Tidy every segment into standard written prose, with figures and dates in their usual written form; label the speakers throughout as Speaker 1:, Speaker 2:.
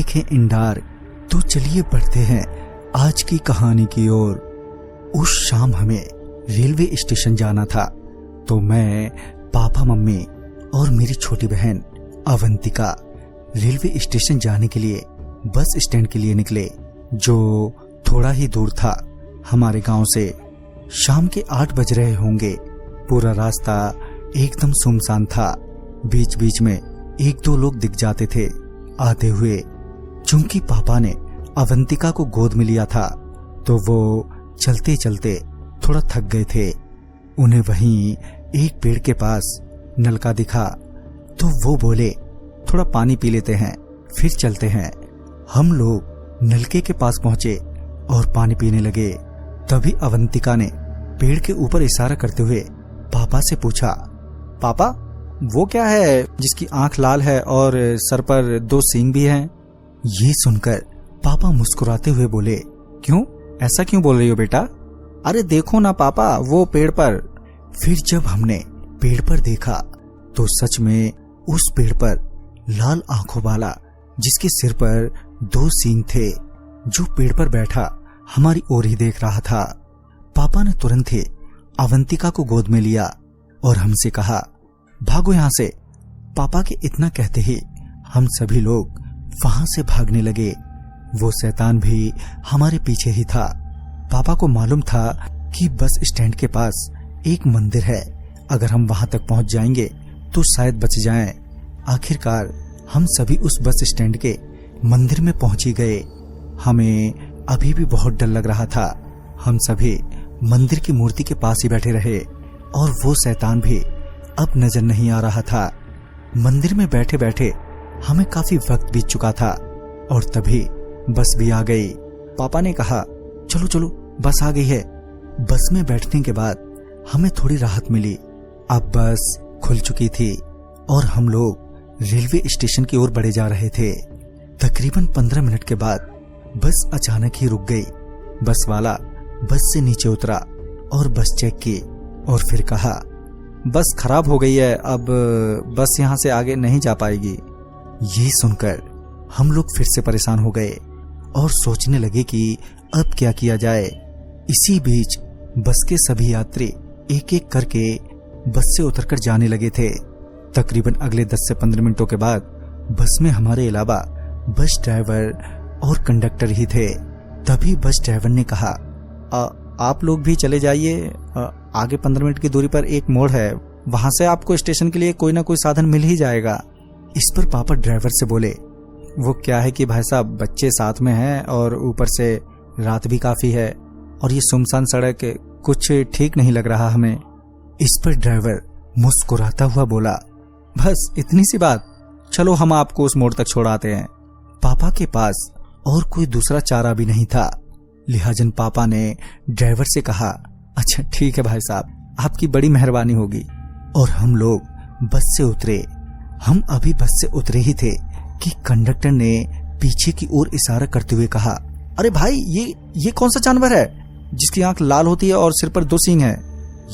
Speaker 1: देखें इंडार। तो चलिए बढ़ते हैं आज की कहानी की ओर। उस शाम हमें रेलवे स्टेशन जाना था, तो मैं, पापा, मम्मी और मेरी छोटी बहन अवंतिका रेलवे स्टेशन जाने के लिए बस स्टैंड के लिए निकले, जो थोड़ा ही दूर था हमारे गांव से। शाम के 8 बज रहे होंगे। पूरा रास्ता एकदम सुनसान था। बीच बीच में 1-2 लोग दिख जाते थे आते हुए। चूंकि पापा ने अवंतिका को गोद में लिया था, तो वो चलते चलते थोड़ा थक गए थे। उन्हें वहीं एक पेड़ के पास नलका दिखा, तो वो बोले, थोड़ा पानी पी लेते हैं फिर चलते हैं। हम लोग नलके के पास पहुंचे और पानी पीने लगे। तभी अवंतिका ने पेड़ के ऊपर इशारा करते हुए पापा से पूछा, पापा वो क्या है जिसकी आंख लाल है और सर पर 2 सींग भी हैं? ये सुनकर पापा मुस्कुराते हुए बोले, क्यों, ऐसा क्यों बोल रही हो बेटा? अरे देखो ना पापा, वो पेड़ पर। फिर जब हमने पेड़ पर देखा तो सच में उस पेड़ पर लाल आंखों वाला, जिसके सिर पर 2 सींग थे, जो पेड़ पर बैठा हमारी ओर ही देख रहा था। पापा ने तुरंत ही अवंतिका को गोद में लिया और हमसे कहा, भागो यहां से। पापा के इतना कहते ही हम सभी लोग वहां से भागने लगे। वो शैतान भी हमारे पीछे ही था। पापा को मालूम था कि बस स्टैंड के पास एक मंदिर है, अगर हम वहां तक पहुंच जाएंगे तो शायद बच जाएं। आखिरकार हम सभी उस बस स्टैंड के मंदिर में पहुंच ही गए। हमें अभी भी बहुत डर लग रहा था। हम सभी मंदिर की मूर्ति के पास ही बैठे रहे और वो शैतान भी अब नजर नहीं आ रहा था। मंदिर में बैठे बैठे हमें काफी वक्त बीत चुका था और तभी बस भी आ गई। पापा ने कहा, चलो चलो बस आ गई है। बस में बैठने के बाद हमें थोड़ी राहत मिली। अब बस खुल चुकी थी और हम लोग रेलवे स्टेशन की ओर बढ़े जा रहे थे। तकरीबन 15 मिनट के बाद बस अचानक ही रुक गई। बस वाला बस से नीचे उतरा और बस चेक की और फिर कहा, बस खराब हो गई है, अब बस यहां से आगे नहीं जा पाएगी। ये सुनकर हम लोग फिर से परेशान हो गए और सोचने लगे कि अब क्या किया जाए। इसी बीच बस के सभी यात्री एक एक करके बस से उतरकर जाने लगे थे। तकरीबन अगले 10 से 15 मिनटों के बाद बस में हमारे अलावा बस ड्राइवर और कंडक्टर ही थे। तभी बस ड्राइवर ने कहा, आप लोग भी चले जाइए, आगे 15 मिनट की दूरी पर एक मोड़ है, वहां से आपको स्टेशन के लिए कोई ना कोई साधन मिल ही जाएगा। इस पर पापा ड्राइवर से बोले, वो क्या है कि भाई साहब, बच्चे साथ में हैं और ऊपर से रात भी काफी है और ये सुनसान सड़क कुछ ठीक नहीं लग रहा हमें। इस पर ड्राइवर मुस्कुराता हुआ बोला, बस इतनी सी बात, चलो हम आपको उस मोड़ तक छोड़ाते हैं। पापा के पास और कोई दूसरा चारा भी नहीं था, लिहाजन पापा ने ड्राइवर से कहा, अच्छा ठीक है भाई साहब, आपकी बड़ी मेहरबानी होगी। और हम लोग बस से उतरे। हम अभी बस से उतरे ही थे कि कंडक्टर ने पीछे की ओर इशारा करते हुए कहा, अरे भाई, ये कौन सा जानवर है जिसकी आंख लाल होती है और सिर पर 2 सींग है?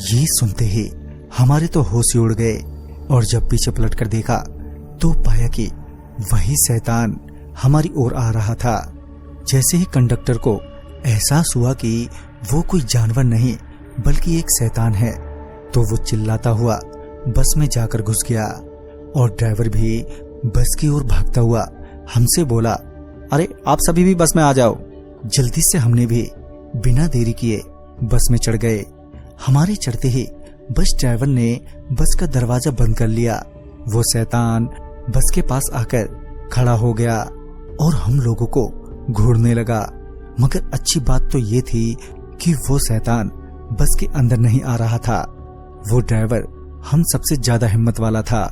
Speaker 1: ये सुनते ही हमारे तो होश ही उड़ गए और जब पीछे पलट कर देखा तो पाया कि वही शैतान हमारी ओर आ रहा था। जैसे ही कंडक्टर को एहसास हुआ कि वो कोई जानवर नहीं बल्कि एक शैतान है, तो वो चिल्लाता हुआ बस में जाकर घुस गया और ड्राइवर भी बस की ओर भागता हुआ हमसे बोला, अरे आप सभी भी बस में आ जाओ। जल्दी से हमने भी बिना देरी किए बस में चढ़ गए। हमारे चढ़ते ही बस ड्राइवर ने बस का दरवाजा बंद कर लिया। वो शैतान बस के पास आकर खड़ा हो गया और हम लोगों को घूरने लगा। मगर अच्छी बात तो ये थी कि वो शैतान बस के अंदर नहीं आ रहा था। वो ड्राइवर हम सबसे ज्यादा हिम्मत वाला था।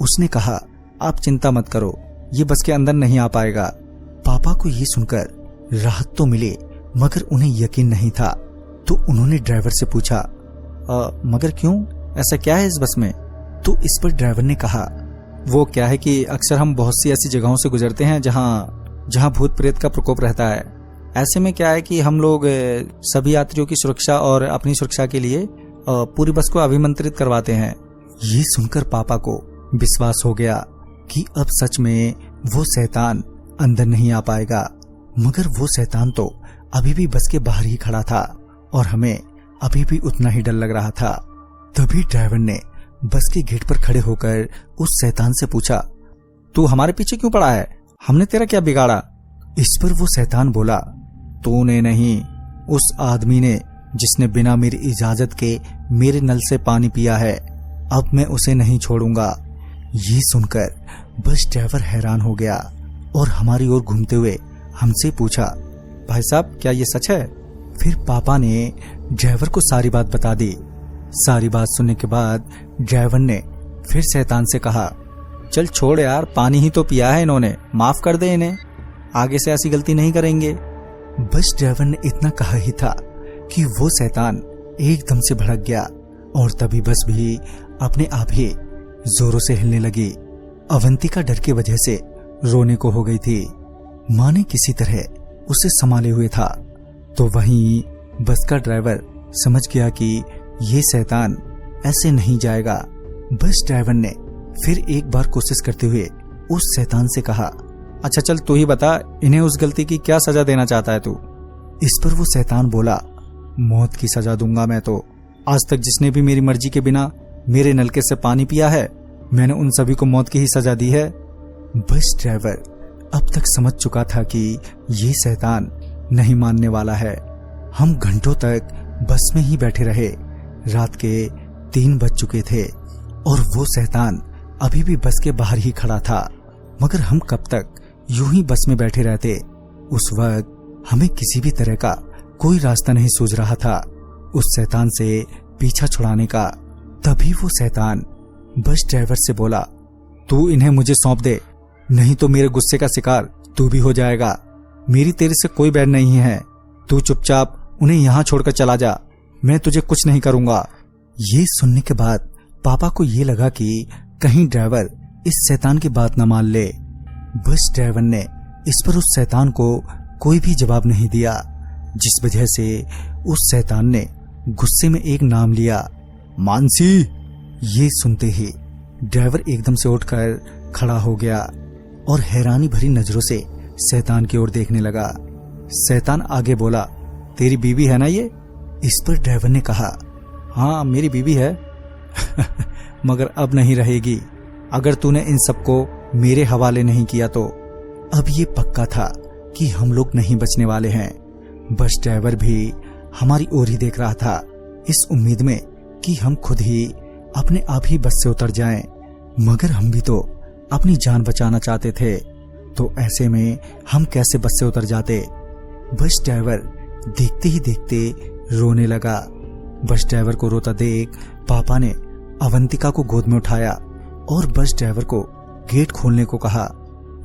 Speaker 1: उसने कहा, आप चिंता मत करो, ये बस के अंदर नहीं आ पाएगा। पापा को ये सुनकर राहत तो मिली मगर उन्हें यकीन नहीं था, तो उन्होंने ड्राइवर से पूछा, मगर क्यों, ऐसा क्या है इस बस में? तो इस पर ड्राइवर ने कहा, वो क्या है कि अक्सर हम बहुत सी ऐसी जगहों से गुजरते हैं जहां भूत प्रेत का प्रकोप रहता है। ऐसे में क्या है कि हम लोग सभी यात्रियों की सुरक्षा और अपनी सुरक्षा के लिए पूरी बस को अभिमंत्रित करवाते हैं। ये सुनकर पापा को विश्वास हो गया कि अब सच में वो शैतान अंदर नहीं आ पाएगा। मगर वो शैतान तो अभी भी बस के बाहर ही खड़ा था और हमें अभी भी उतना ही डर लग रहा था। तभी ड्राइवर ने बस के गेट पर खड़े होकर उस शैतान से पूछा, तू हमारे पीछे क्यों पड़ा है? हमने तेरा क्या बिगाड़ा? इस पर वो शैतान बोला, तूने नहीं, उस आदमी ने, जिसने बिना मेरी इजाजत के मेरे नल से पानी पिया है। अब मैं उसे नहीं छोड़ूंगा। ये सुनकर बस ड्राइवर हैरान हो गया और हमारी ओर घूमते हुए हमसे पूछा, भाई साहब क्या ये सच है? फिर पापा ने ड्राइवर को सारी बात बता दी। सारी बात सुनने के बाद ड्राइवर ने फिर शैतान से कहा, चल छोड़ यार, पानी ही तो पिया है इन्होंने, माफ कर दे इन्हें, आगे से ऐसी गलती नहीं करेंगे। बस ड्राइवर ने इतना कहा ही था कि वो शैतान एकदम से भड़क गया और तभी बस भी अपने आप ही जोरों से हिलने लगी। अवंतिका डर की वजह से रोने को हो गई थी। माँ ने किसी तरह उसे संभाले हुए था। तो वहीं बस का ड्राइवर समझ गया कि ये शैतान ऐसे नहीं जाएगा। बस ड्राइवर ने फिर एक बार कोशिश करते हुए उस शैतान से कहा, अच्छा चल तू ही बता, इन्हें उस गलती की क्या सजा देना चाहता है तू? इस पर वो शैतान बोला, मौत की सजा दूंगा मैं तो। आज तक जिसने भी मेरी मर्जी के बिना मेरे नलके से पानी पिया है, मैंने उन सभी को मौत की ही सजा दी है। बस ड्राइवर अब तक समझ चुका था कि ये शैतान नहीं मानने वाला है। हम घंटों तक बस में ही बैठे रहे। रात के 3 बज चुके थे और वो शैतान अभी भी बस के बाहर ही खड़ा था। मगर हम कब तक यूं ही बस में बैठे रहते? उस वक्त हमें किसी भी तरह का कोई रास्ता नहीं सूझ रहा था उस शैतान से पीछा छुड़ाने का। तभी वो शैतान बस ड्राइवर से बोला, तू इन्हें मुझे सौंप दे, नहीं तो मेरे गुस्से का शिकार तू भी हो जाएगा। मेरी तेरे से कोई बैर नहीं है, तू चुपचाप उन्हें यहाँ छोड़कर चला जा, मैं तुझे कुछ नहीं करूंगा। ये सुनने के बाद पापा को ये लगा कि कहीं ड्राइवर इस शैतान की बात न मान ले। बस ड्राइवर ने इस पर उस शैतान को कोई भी जवाब नहीं दिया, जिस वजह से उस शैतान ने गुस्से में एक नाम लिया, मानसी। ये सुनते ही ड्राइवर एकदम से उठकर खड़ा हो गया और हैरानी भरी नजरों से शैतान की ओर देखने लगा। शैतान आगे बोला, तेरी बीवी है ना ये? इस पर ड्राइवर ने कहा, हाँ मेरी बीवी है मगर अब नहीं रहेगी अगर तूने इन सबको मेरे हवाले नहीं किया तो। अब ये पक्का था कि हम लोग नहीं बचने वाले हैं। बस ड्राइवर भी हमारी ओर ही देख रहा था, इस उम्मीद में कि हम खुद ही अपने आप ही बस से उतर जाएं। मगर हम भी तो अपनी जान बचाना चाहते थे, तो ऐसे में हम कैसे बस से उतर जाते? बस ड्राइवर देखते ही देखते रोने लगा। बस ड्राइवर को रोता देख पापा ने अवंतिका को गोद में उठाया और बस ड्राइवर को गेट खोलने को कहा।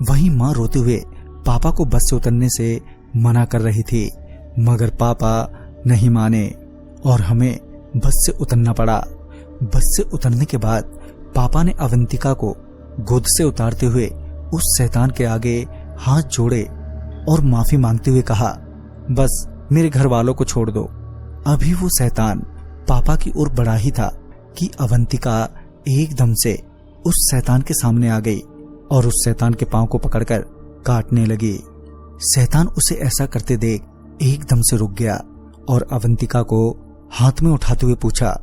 Speaker 1: वहीं माँ रोते हुए पापा को बस से उतरने से मना कर रही थी, मगर पापा नहीं माने और हमें बस से उतरना पड़ा। बस से उतरने के बाद पापा ने अवंतिका को गोद से उतारते हुए उस शैतान के आगे हाथ जोड़े और माफी मांगते हुए कहा, बस मेरे घर वालों को छोड़ दो। अभी वो शैतान पापा की ओर बढ़ा ही था कि अवंतिका एकदम से उस शैतान के सामने आ गई और उस शैतान के पांव को पकड़कर काटने लगी। शैतान उसे ऐसा करते देख एकदम से रुक गया और अवंतिका को हाथ में उठाते हुए पूछा,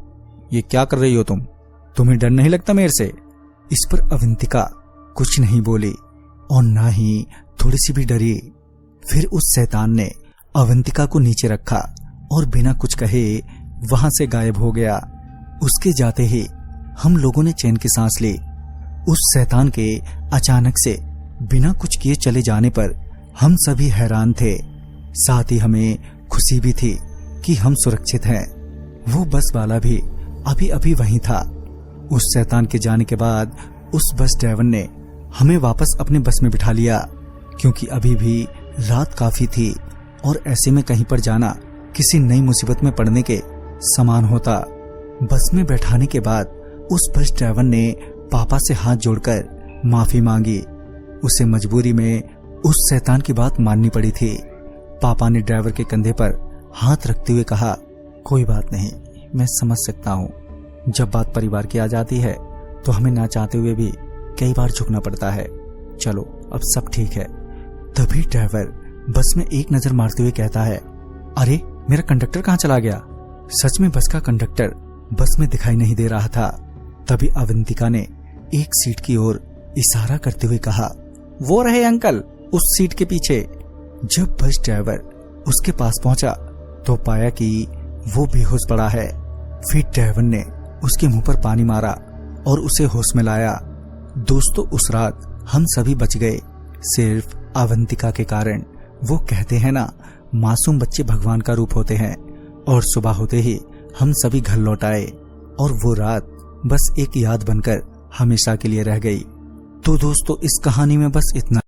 Speaker 1: ये क्या कर रही हो तुम? तुम्हें डर नहीं लगता मेरे से? इस पर अवंतिका कुछ नहीं बोली और ना ही थोड़ी सी भी डरी। फिर उस शैतान ने अवंतिका को नीचे रखा और बिना कुछ कहे वहां से गायब हो गया। उसके जाते ही हम लोगों ने चैन की सांस ली। उस शैतान के अचानक से बिना कुछ किए चले जाने पर हम सभी हैरान थे, साथ ही हमें खुशी भी थी कि हम सुरक्षित हैं। वो बस वाला भी अभी अभी वहीं था। उस शैतान के जाने के बाद उस बस ड्राइवर ने हमें वापस अपने बस में बिठा लिया, क्योंकि अभी भी रात काफी थी और ऐसे में कहीं पर जाना किसी नई मुसीबत में पड़ने के समान होता। बस में बैठाने के बाद उस बस ड्राइवर ने पापा से हाथ जोड़कर माफी मांगी। उसे मजबूरी में उस शैतान की बात माननी पड़ी थी। पापा ने ड्राइवर के कंधे पर हाथ रखते हुए कहा, कोई बात नहीं, मैं समझ सकता हूँ। जब बात परिवार की आ जाती है तो हमें ना चाहते हुए भी कई बार झुकना पड़ता है। चलो अब सब ठीक है, तभी ड्राइवर बस में एक नजर मारते हुए कहता है, अरे मेरा कंडक्टर कहाँ चला गया। सच में बस का कंडक्टर बस में दिखाई नहीं दे रहा था। तभी अवंतिका ने एक सीट की ओर इशारा करते हुए कहा, वो रहे अंकल उस सीट के पीछे। जब बस ड्राइवर उसके पास पहुंचा तो पाया कि वो बेहोश पड़ा है। फिर ड्राइवर ने उसके मुंह पर पानी मारा और उसे होश में लाया। दोस्तों, उस रात हम सभी बच गए, सिर्फ अवंतिका के कारण। वो कहते हैं ना, मासूम बच्चे भगवान का रूप होते हैं। और सुबह होते ही हम सभी घर लौट आए और वो रात बस एक याद बनकर हमेशा के लिए रह गई। तो दोस्तों, इस कहानी में बस इतना।